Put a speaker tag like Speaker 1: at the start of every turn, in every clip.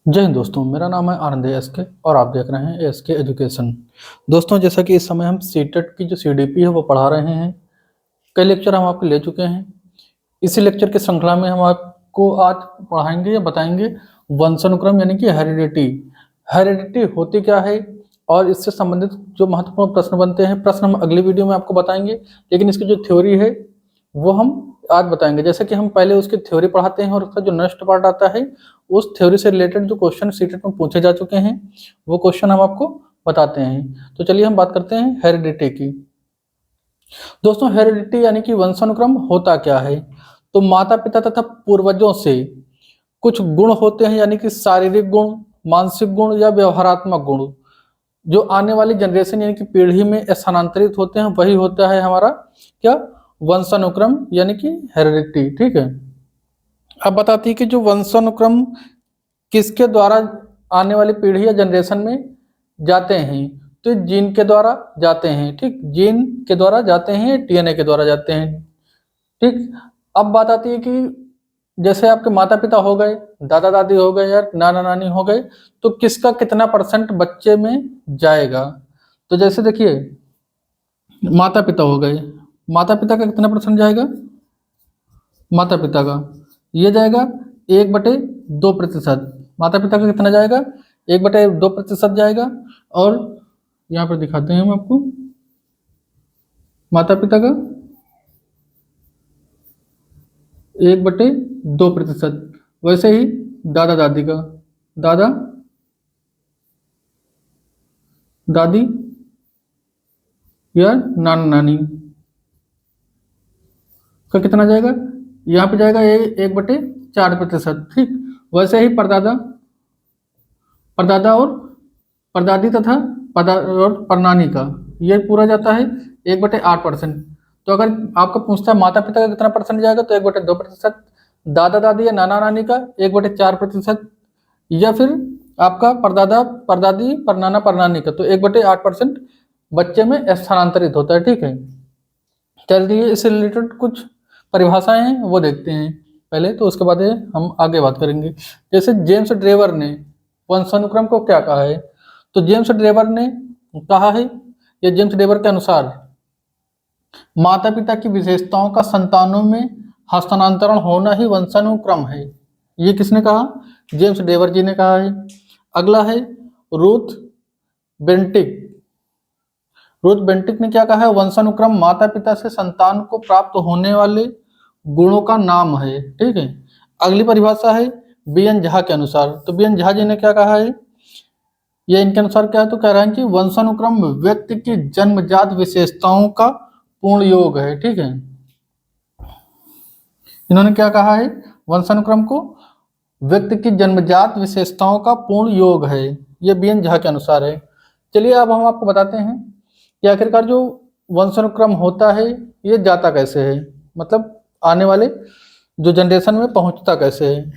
Speaker 1: जय हिंद दोस्तों, मेरा नाम है आनंद एस के और आप देख रहे हैं एस के एजुकेशन। दोस्तों, जैसा कि इस समय हम सीटेट की जो सीडीपी है वो पढ़ा रहे हैं। कई लेक्चर हम आपको ले चुके हैं। इसी लेक्चर की श्रृंखला में हम आपको आज पढ़ाएंगे या बताएंगे वंशानुक्रम यानी कि हेरिडिटी। हेरिडिटी होती क्या है और इससे संबंधित जो महत्वपूर्ण प्रश्न बनते हैं, प्रश्न हम अगली वीडियो में आपको बताएंगे, लेकिन इसकी जो थ्योरी है वो हम आज बताएंगे। जैसे कि हम पहले उसकी थ्योरी पढ़ाते हैं और उसका जो नेक्स्ट पार्ट आता है उस थ्योरी से रिलेटेड जो क्वेश्चन सीटेट में पूछे जा चुके हैं वो क्वेश्चन हम आपको बताते हैं। तो चलिए हम बात करते हैं हेरिडिटी की। दोस्तों, हेरिडिटी यानी कि वंशानुक्रम होता क्या है? तो माता पिता तथा पूर्वजों से कुछ गुण होते हैं, यानी कि शारीरिक गुण, मानसिक गुण या व्यवहारात्मक गुण, जो आने वाली जनरेशन यानी कि पीढ़ी में स्थानांतरित होते हैं, वही होता है हमारा क्या, वंशानुक्रम यानी कि हेरिडिटी। ठीक है। अब बताती है कि जो वंशानुक्रम किसके द्वारा आने वाली पीढ़ी या जनरेशन में जाते हैं, तो जीन के द्वारा जाते हैं। ठीक, जीन के द्वारा जाते हैं, डीएनए के द्वारा जाते हैं। ठीक। अब बात आती है कि जैसे आपके माता पिता हो गए, दादा दादी हो गए या नाना नानी हो गए, तो किसका कितना परसेंट बच्चे में जाएगा? तो जैसे देखिए, माता पिता हो गए, माता पिता का कितना परसेंट जाएगा? माता पिता का ये जाएगा 1/2%। माता पिता का कितना जाएगा? 1/2% जाएगा। और यहाँ पर दिखाते हैं हम आपको माता पिता का 1/2%। वैसे ही दादा दादी का, दादा दादी या नाना नानी का कितना जाएगा? यहाँ पे जाएगा 1/4%। ठीक। वैसे ही परदादा परदादा और परदादी तथा और परनानी का ये पूरा जाता है 1/8%। तो अगर आपको पूछता है माता पिता का कितना परसेंट जाएगा, तो 1/2%, दादा दादी या नाना नानी का 1/4%, या फिर आपका परदादा परदादी परनाना परनानी का तो 1/8% बच्चे में स्थानांतरित होता है। ठीक है। चलिए इससे रिलेटेड कुछ परिभाषाएं हैं वो देखते हैं पहले, तो उसके बाद हम आगे बात करेंगे। जैसे जेम्स ड्रेवर ने वंशानुक्रम को क्या कहा है? तो जेम्स ड्रेवर ने कहा है, या जेम्स ड्रेवर के अनुसार माता पिता की विशेषताओं का संतानों में हस्तांतरण होना ही वंशानुक्रम है। ये किसने कहा? जेम्स ड्रेवर जी ने कहा है। अगला है रूथ बेंटिक। रूथ बेंटिक ने क्या कहा है? वंशानुक्रम माता पिता से संतान को प्राप्त होने वाले गुणों का नाम है। ठीक है। अगली परिभाषा है बीएन झा के अनुसार। तो बीएन झा जी ने क्या कहा है? ये इनके अनुसार क्या है, तो कह रहे हैं कि वंशानुक्रम व्यक्ति की जन्मजात विशेषताओं का पूर्ण योग है। ठीक है। इन्होंने क्या कहा है? वंशानुक्रम को व्यक्ति की जन्मजात विशेषताओं का पूर्ण योग है। ये बीएन झा के अनुसार है। चलिए अब हम आपको बताते हैं कि आखिरकार जो वंशानुक्रम होता है ये जाता कैसे है, मतलब आने वाले जो जनरेशन में पहुंचता कैसे है।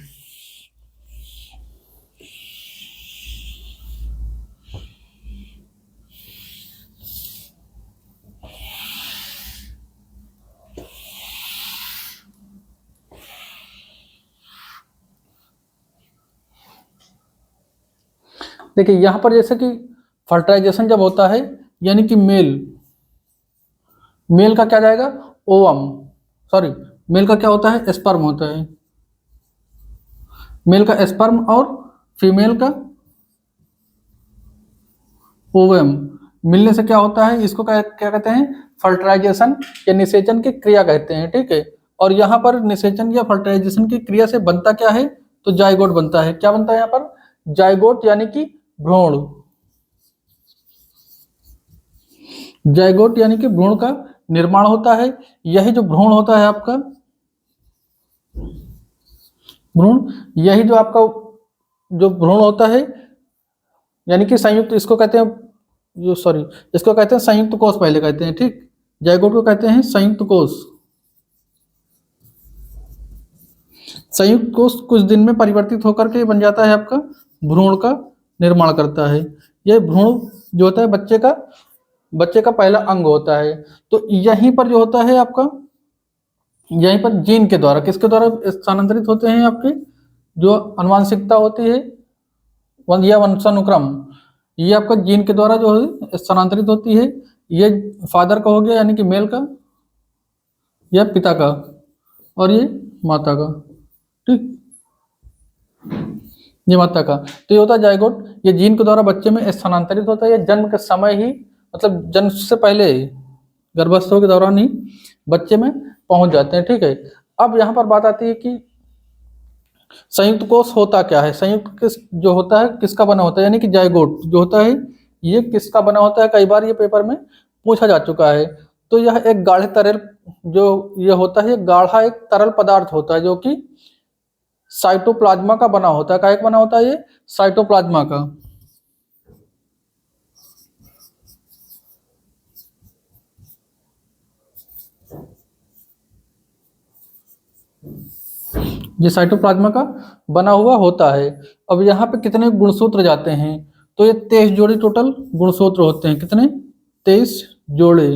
Speaker 1: देखिए यहाँ पर जैसे कि फर्टिलाइजेशन जब होता है, यानी कि मेल का क्या जाएगा? ओवम, सॉरी, मेल का क्या होता है? स्पर्म होता है। मेल का स्पर्म और फीमेल का ओवम मिलने से क्या होता है? इसको क्या कहते हैं? फर्टिलाइजेशन या निषेचन की क्रिया कहते हैं। ठीक है। और यहाँ पर निषेचन या फर्टिलाइजेशन की क्रिया से बनता क्या है? तो जाइगोट बनता है। क्या बनता है यहाँ पर? जाइगोट यानी कि भ्रूण। जाइगोट यानी कि भ्रूण का निर्माण होता है। यही जो भ्रूण होता है आपका भ्रूण, यही जो आपका जो भ्रूण होता है यानी कि संयुक्त, इसको कहते हैं इसको कहते हैं संयुक्त कोष पहले कहते हैं। ठीक। जाइगोट को कहते हैं संयुक्त कोष। संयुक्त कोष कुछ दिन में परिवर्तित होकर के बन जाता है आपका भ्रूण का निर्माण करता है। यह भ्रूण जो होता है बच्चे का पहला अंग होता है। तो यहीं पर जो होता है आपका, यहीं पर जीन के द्वारा किसके द्वारा स्थानांतरित होते हैं? आपके जो आनुवंशिकता होती है यह वंशानुक्रम ये आपका जीन के द्वारा जो है स्थानांतरित होती है। ये फादर का हो गया यानी कि मेल का, या पिता का, और ये माता का। ठीक, ये माता का। तो ये होता है जायगोट, ये जीन के द्वारा बच्चे में स्थानांतरित होता है। ये जन्म के समय ही, मतलब जन्म से पहले ही, गर्भावस्था के दौरान ही बच्चे में पहुंच जाते हैं। ठीक है, अब यहाँ पर बात आती है कि संयुक्त कोष होता क्या है। संयुक्त किस जो होता है किसका बना होता है, यानी कि जायगोट जो होता है ये किसका बना होता है। कई बार ये पेपर में पूछा जा चुका है। तो यह एक गाढ़े तरल जो ये होता है, गाढ़ा एक तरल पदार्थ होता है जो कि साइटोप्लाज्मा का बना होता है। क्या बना होता है ये, साइटोप्लाज्मा का। ये साइटोप्लाज्मा का बना हुआ होता है। अब यहाँ पे कितने गुणसूत्र जाते हैं, तो ये 23 जोड़े टोटल गुणसूत्र होते हैं। कितने, 23 जोड़े,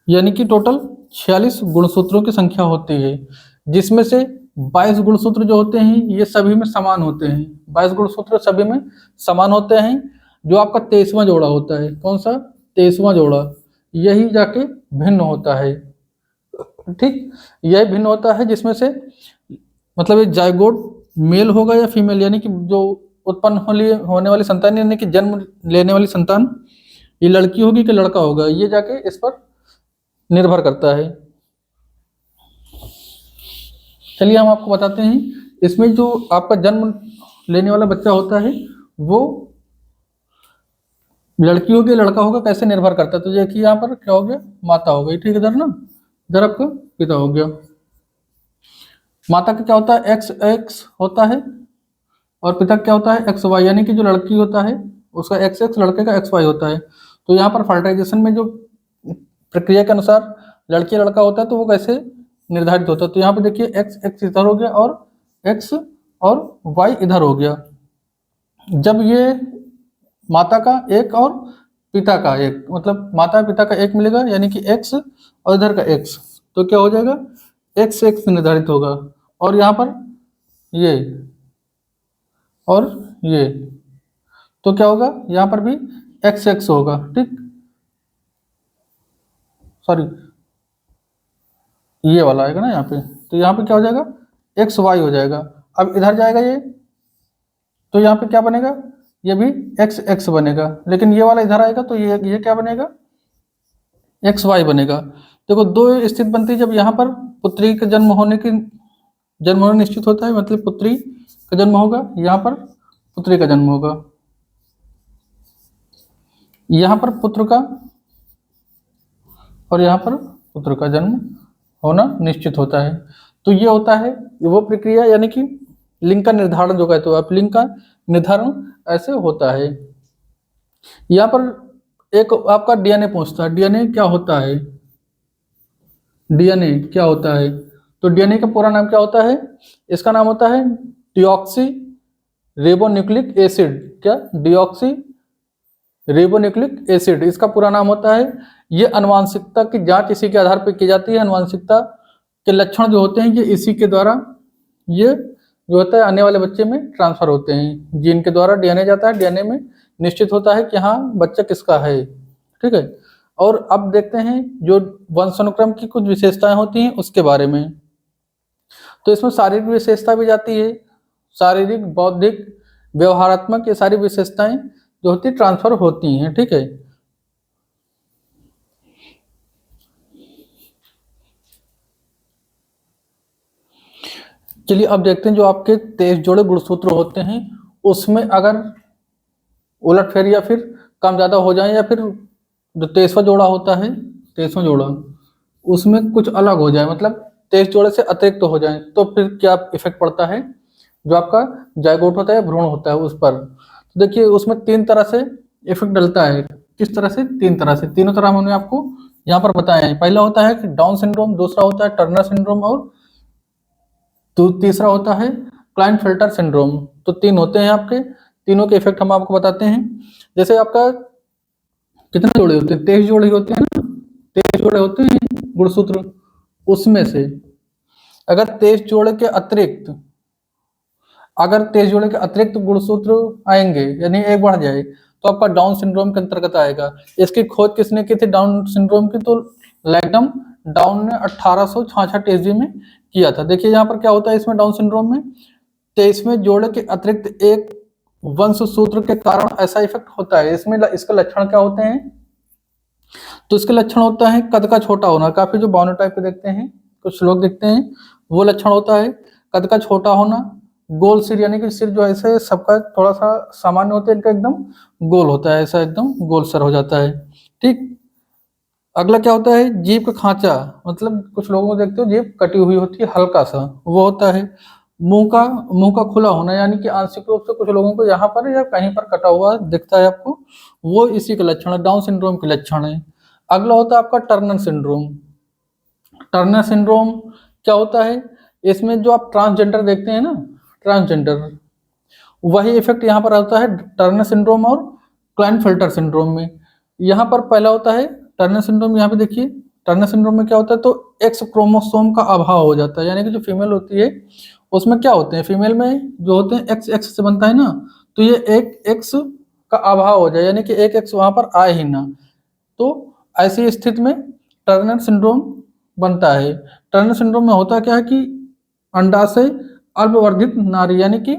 Speaker 1: यानी कि टोटल 46 गुणसूत्रों की संख्या होती है, जिसमें से 22 गुणसूत्र जो होते हैं ये सभी में समान होते हैं। 22 गुणसूत्र सभी में समान होते हैं। जो आपका 23वां जोड़ा होता है, कौन सा, 23वां जोड़ा, यही जाके भिन्न होता है। ठीक, यह भिन्न होता है जिसमें से, मतलब ये जायगोट मेल होगा या फीमेल, यानी कि जो उत्पन्न होने वाली संतान, यानी कि जन्म लेने वाली संतान, ये लड़की होगी कि लड़का होगा, ये जाके इस पर निर्भर करता है। चलिए हम आपको बताते हैं, इसमें जो आपका जन्म लेने वाला बच्चा होता है वो लड़की होगी लड़का होगा, कैसे निर्भर करता है। तो देखिए यहाँ पर क्या हो गया, माता हो गई। ठीक है, इधर ना, इधर आपका पिता हो गया। माता का क्या होता है, एक्स एक्स होता है, और पिता क्या होता है, एक्स वाई, यानी कि जो लड़की होता है उसका एक्स एक्स, लड़के का एक्स वाई होता है। तो यहाँ पर फर्टिलाइजेशन में जो प्रक्रिया के अनुसार लड़की लड़का होता है तो वो कैसे निर्धारित होता है। तो यहाँ पे देखिए एक्स एक्स इधर हो गया और एक्स और वाई इधर हो गया। जब ये माता का एक और पिता का एक, मतलब माता पिता का एक मिलेगा, यानी कि एक्स और इधर का एक्स, तो क्या हो जाएगा, एक्स एक्स निर्धारित होगा। और यहाँ पर ये और ये, तो क्या होगा, यहाँ पर भी एक्स एक्स होगा। ठीक, सॉरी ये वाला आएगा ना यहाँ पे, तो यहाँ पे क्या हो जाएगा, एक्स वाई हो जाएगा। अब इधर जाएगा ये, तो यहाँ पे क्या बनेगा, ये भी एक्स एक्स बनेगा। लेकिन ये वाला इधर आएगा तो ये क्या बनेगा, एक्स वाई बनेगा। देखो दो स्थिति बनती है, जब यहाँ पर पुत्री का जन्म होना निश्चित होता है, मतलब पुत्री का जन्म होगा, यहाँ पर पुत्री का जन्म होगा, यहाँ पर पुत्र का और यहाँ पर पुत्र का जन्म होना निश्चित होता है। तो ये होता है वो प्रक्रिया, यानी कि लिंग का निर्धारण जो कहते हो आप, लिंग का निर्धारण ऐसे होता है। यहाँ पर एक आपका डीएनए पूछता है, डीएनए क्या होता है, डीएनए क्या होता है। तो डीएनए का पूरा नाम क्या होता है, इसका नाम होता है डिऑक्सी रिबोन्यूक्लिक एसिड। क्या, डिऑक्सी रिबोन्यूक्लिक एसिड इसका पूरा नाम होता है। ये आनुवांशिकता की जांच इसी के आधार पर की जाती है। आनुवांशिकता के लक्षण जो होते हैं ये इसी के द्वारा, ये जो होता है आने वाले बच्चे में ट्रांसफर होते हैं। जीन के द्वारा डीएनए जाता है, डीएनए में निश्चित होता है कि हाँ बच्चा किसका है। ठीक है, और अब देखते हैं जो वंशानुक्रम की कुछ विशेषताएं होती हैं उसके बारे में। तो इसमें शारीरिक विशेषता भी जाती है, शारीरिक, बौद्धिक, व्यवहारात्मक, ये सारी विशेषताएं जो होती ट्रांसफर होती हैं। ठीक है, चलिए अब देखते हैं जो आपके 23 जोड़े गुणसूत्र होते हैं उसमें अगर उलटफेर या फिर कम ज़्यादा हो जाए, या फिर जो 23वां जोड़ा होता है, 23वां जोड़ा उसमें कुछ अलग हो जाए, मतलब 23 जोड़े से अतिरिक्त हो जाए, तो फिर क्या इफेक्ट पड़ता है, जो आपका जायगोट होता है, भ्रूण होता है उस पर। तो देखिए उसमें 3 तरह से इफेक्ट डलता है। किस तरह से, 3 तरह से, तीनों तरह हमने आपको यहाँ पर बताया है। पहला होता है कि डाउन सिंड्रोम, दूसरा होता है टर्नर सिंड्रोम, और तो तीसरा होता है क्लाइनफेल्टर सिंड्रोम। तो 3 होते हैं आपके, तीनों के इफेक्ट हम आपको बताते हैं। जैसे आपका कितने जोड़े होते हैं, 23 जोड़े होते हैं ना, 23 जोड़े होते हैं गुणसूत्र। उसमें से अगर 23 जोड़े के अतिरिक्त अगर तेज जोड़े के अतिरिक्त गुणसूत्र आएंगे यानी एक बढ़ जाए तो आपका डाउन सिंड्रोम के अंतर्गत आएगा। इसकी खोज किसने की थी डाउन सिंड्रोम की? तो लैंगडम डाउन ने 1866 ईस्वी में किया था। देखिए यहाँ पर क्या होता है इसमें डाउन सिंड्रोम में, 23वें जोड़े के अतिरिक्त एक वंश सूत्र के कारण ऐसा इफेक्ट होता है। इसमें इसका लक्षण क्या होते हैं? तो इसके लक्षण होता है कद का छोटा होना, काफी जो बाउनो टाइप पे देखते हैं कुछ लोग देखते हैं वो लक्षण होता है। कद का छोटा होना, गोल सिर यानी कि सिर जो ऐसे सबका थोड़ा सा सामान्य होता है, इनका एकदम गोल होता है, ऐसा एकदम गोल सर हो जाता है। ठीक, अगला क्या होता है? जीभ का खांचा, मतलब कुछ लोगों को देखते हो जीभ कटी हुई होती है, हल्का सा वो होता है। मुंह का खुला होना यानी कि आंशिक रूप से कुछ लोगों को यहाँ पर या कहीं पर कटा हुआ दिखता है आपको, वो इसी का लक्षण है, डाउन सिंड्रोम के लक्षण है। अगला होता है आपका टर्नर सिंड्रोम। टर्नर सिंड्रोम क्या होता है? इसमें जो आप ट्रांसजेंडर देखते हैं ना, ट्रांसजेंडर, वही इफेक्ट यहाँ पर होता है टर्नर सिंड्रोम और क्लाइनफेल्टर सिंड्रोम में। यहाँ पर पहला होता है टर्नर सिंड्रोम, यहाँ पे देखिए टर्नर सिंड्रोम में क्या होता है? तो एक्स क्रोमोसोम का अभाव हो जाता है, यानी कि जो फीमेल होती है उसमें क्या होते हैं, फीमेल में जो होते हैं एक्स एक्स से बनता है ना, तो ये एक एक्स का अभाव हो जाए यानी कि एक एक्स वहां पर आए ही ना, तो ऐसी स्थिति में टर्नर सिंड्रोम बनता है। टर्नर सिंड्रोम में होता क्या है कि अंडाशय अल्पवर्धित नारी यानी कि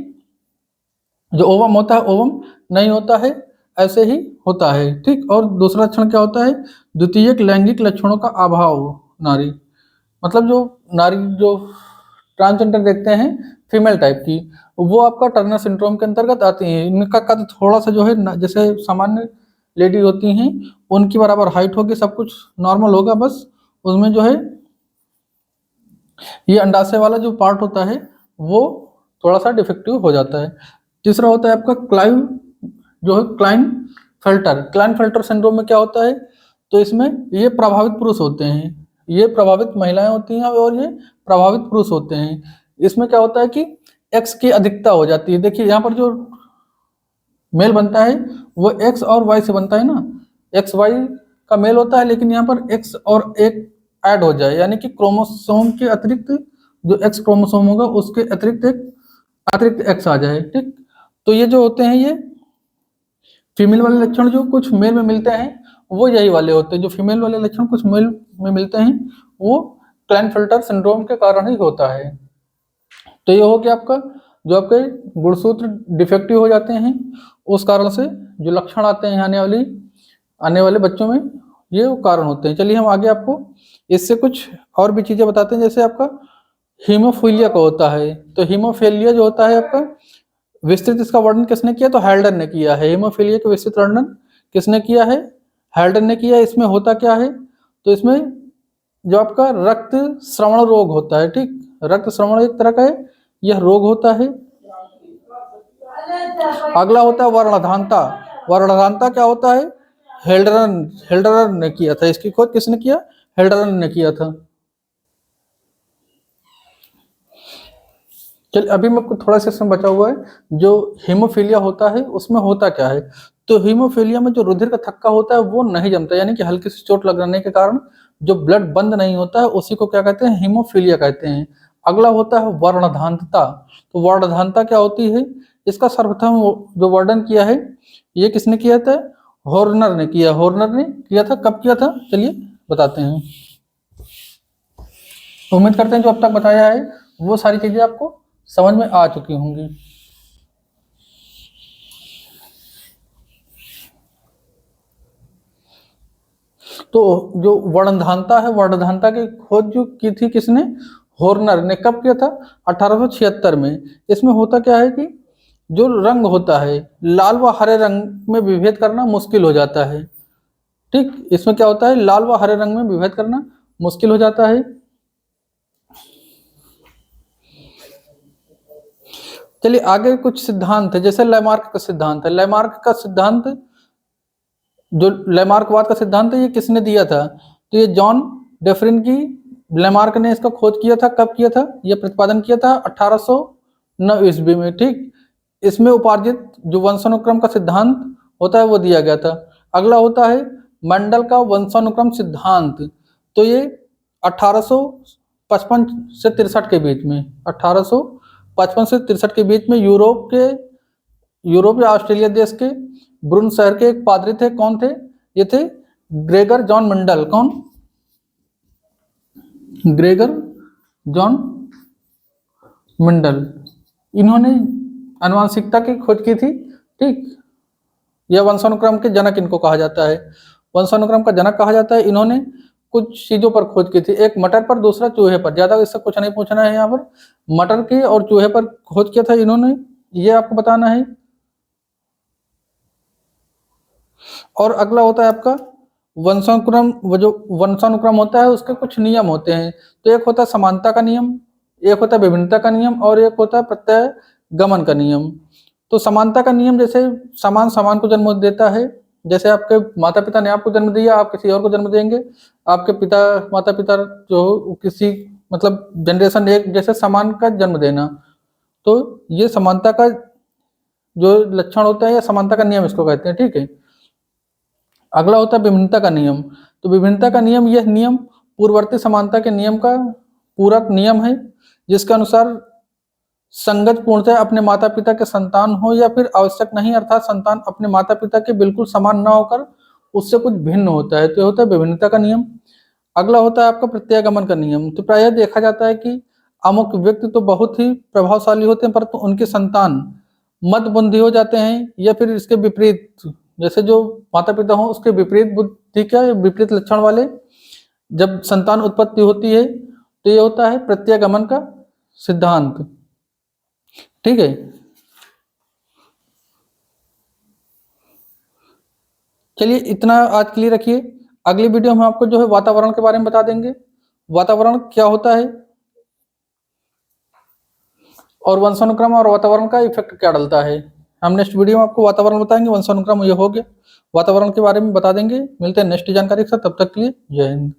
Speaker 1: जो ओवम होता है ओवम नहीं होता है, ऐसे ही होता है। ठीक, और दूसरा लक्षण क्या होता है? द्वितीयक लैंगिक लक्षणों का अभाव नारी, मतलब जो नारी जो ट्रांसजेंडर देखते हैं फीमेल टाइप की, वो आपका टर्नर सिंड्रोम के अंतर्गत आती हैं। इनका कद थोड़ा सा जो है जैसे सामान्य लेडी होती हैं उनकी बराबर हाइट होगी, सब कुछ नॉर्मल होगा, बस उसमें जो है ये अंडाशय वाला जो पार्ट होता है वो थोड़ा सा डिफेक्टिव हो जाता है। तीसरा होता है आपका Klinefelter. Klinefelter syndrome में क्या होता है? तो इसमें ये प्रभावित पुरुष होते हैं, ये प्रभावित महिलाएं होती हैं और ये प्रभावित पुरुष होते हैं। इसमें क्या होता है कि एक्स की अधिकता हो जाती है। देखिए यहाँ पर जो मेल बनता है वो एक्स और वाई से बनता है ना, एक्स वाई का मेल होता है, लेकिन यहाँ पर एक्स और एक ऐड हो जाए यानी कि क्रोमोसोम के अतिरिक्त जो एक्स क्रोमोसोम होगा उसके अतिरिक्त एक्स आ जाए। ठीक, तो ये जो होते हैं ये फीमेल वाले लक्षण जो कुछ मेल में मिलते हैं वो यही वाले होते हैं, जो फीमेल वाले लक्षण कुछ मेल में मिलते हैं वो क्लाइनफेल्टर सिंड्रोम के कारण ही होता है। तो ये हो गया आपका जो आपके गुणसूत्र डिफेक्टिव हो जाते हैं उस कारण से जो लक्षण आते हैं आने वाले बच्चों में, ये वो कारण होते हैं। चलिए हम आगे आपको इससे कुछ और भी चीजें बताते हैं। जैसे आपका हीमोफीलिया का होता है, तो हीमोफीलिया जो होता है आपका विस्तृत इसका वर्णन किसने किया? तो हेल्डर ने किया है। हीमोफीलिया का विस्तृत वर्णन किसने किया है? हेल्डर ने किया है। इसमें होता क्या है? तो इसमें जो आपका रक्त श्रवण रोग होता है, ठीक, रक्त श्रवण एक तरह का है, यह रोग होता है। अगला होता है वर्णधानता। वर्णधानता क्या होता है? हेल्डर ने किया था। इसकी खोज किसने किया? हेल्डर ने किया था। चलिए अभी मैं थोड़ा सा इसमें बचा हुआ है। जो हीमोफीलिया होता है उसमें होता क्या है? तो हीमोफीलिया में जो रुधिर का थक्का होता है वो नहीं जमता, यानी कि हल्की सी चोट लगने के कारण जो ब्लड बंद नहीं होता है उसी को क्या कहते हैं? हीमोफीलिया कहते हैं। अगला होता है वर्णधानता। तो वर्णधानता क्या होती है? इसका सर्वप्रथम जो वर्णन किया है ये किसने किया था? हॉर्नर ने किया। हॉर्नर ने किया था। कब किया था? चलिए बताते हैं। उम्मीद करते हैं जो अब तक बताया है वो सारी चीजें आपको समझ में आ चुकी होंगी। तो जो वर्णधानता है, वर्णधानता की खोज जो की थी किसने? हॉर्नर ने। कब किया था? 1876 में। इसमें होता क्या है कि जो रंग होता है लाल व हरे रंग में विभेद करना मुश्किल हो जाता है। ठीक, इसमें क्या होता है? लाल व हरे रंग में विभेद करना मुश्किल हो जाता है। चलिए आगे कुछ सिद्धांत है, जैसे लैमार्क का सिद्धांत है। लैमार्क का सिद्धांत, जो लैमार्कवाद का सिद्धांत है, ये किसने दिया था? तो ये जॉन डेफरिन की लैमार्क ने इसका खोज किया था। कब किया था? ये प्रतिपादन किया था 1809 ईस्वी में। ठीक, इसमें उपार्जित जो वंशानुक्रम का सिद्धांत होता है वो दिया गया था। अगला होता है मंडल का वंशानुक्रम सिद्धांत। तो ये 1855 से 63 के बीच में, 1855 55 से 63 के बीच में यूरोप या ऑस्ट्रेलिया देश के ब्रुन शहर के एक पादरी थे। कौन थे? ये थे ग्रेगर जॉन मंडल। कौन? ग्रेगर जॉन मंडल। इन्होंने आनुवंशिकता की खोज की थी। ठीक, यह वंशानुक्रम के जनक इनको कहा जाता है, वंशानुक्रम का जनक कहा जाता है। इन्होंने कुछ चीजों पर खोज की थी, एक मटर पर, दूसरा चूहे पर। ज्यादा इससे कुछ नहीं पूछना है यहाँ पर, मटर की और चूहे पर खोज किया था इन्होंने, ये आपको बताना है। और अगला होता है आपका वंशानुक्रम। वो जो वंशानुक्रम होता है उसके कुछ नियम होते हैं। तो एक होता है समानता का नियम, एक होता है विभिन्नता का नियम, और एक होता है प्रत्यय गमन का नियम। तो समानता का नियम, जैसे समान समान को जन्म देता है। जैसे आपके माता पिता ने आपको जन्म दिया, आप किसी और को जन्म देंगे। आपके माता पिता जो किसी मतलब जनरेशन एक जैसे समान का जन्म देना, तो ये समानता का जो लक्षण होता है या समानता का नियम इसको कहते हैं। ठीक है। अगला होता है विभिन्नता का नियम। तो विभिन्नता का नियम, यह नियम पूर्ववर्ती समानता के नियम का पूरक नियम है, जिसके अनुसार संगत पूर्णतः अपने माता पिता के संतान हो या फिर आवश्यक नहीं, अर्थात संतान अपने माता पिता के बिल्कुल समान न होकर उससे कुछ भिन्न होता है। तो यह होता है विभिन्नता का नियम। अगला होता है आपका प्रत्यागमन का नियम। तो प्रायः देखा जाता है कि अमुक व्यक्ति तो बहुत ही प्रभावशाली होते हैं, परंतु उनके संतान मंदबुद्धि हो जाते हैं, या फिर इसके विपरीत, जैसे जो माता पिता हो उसके विपरीत बुद्धि का विपरीत लक्षण वाले जब संतान उत्पत्ति होती है, तो ये होता है प्रत्यागमन का सिद्धांत। ठीक है। चलिए इतना आज के लिए रखिए। अगली वीडियो में आपको जो है वातावरण के बारे में बता देंगे, वातावरण क्या होता है और वंशानुक्रम और वातावरण का इफेक्ट क्या डलता है। हम नेक्स्ट वीडियो में आपको वातावरण बताएंगे, वंशानुक्रम ये हो गया, वातावरण के बारे में बता देंगे। मिलते हैं नेक्स्ट जानकारी के साथ, तब तक के लिए जय हिंद।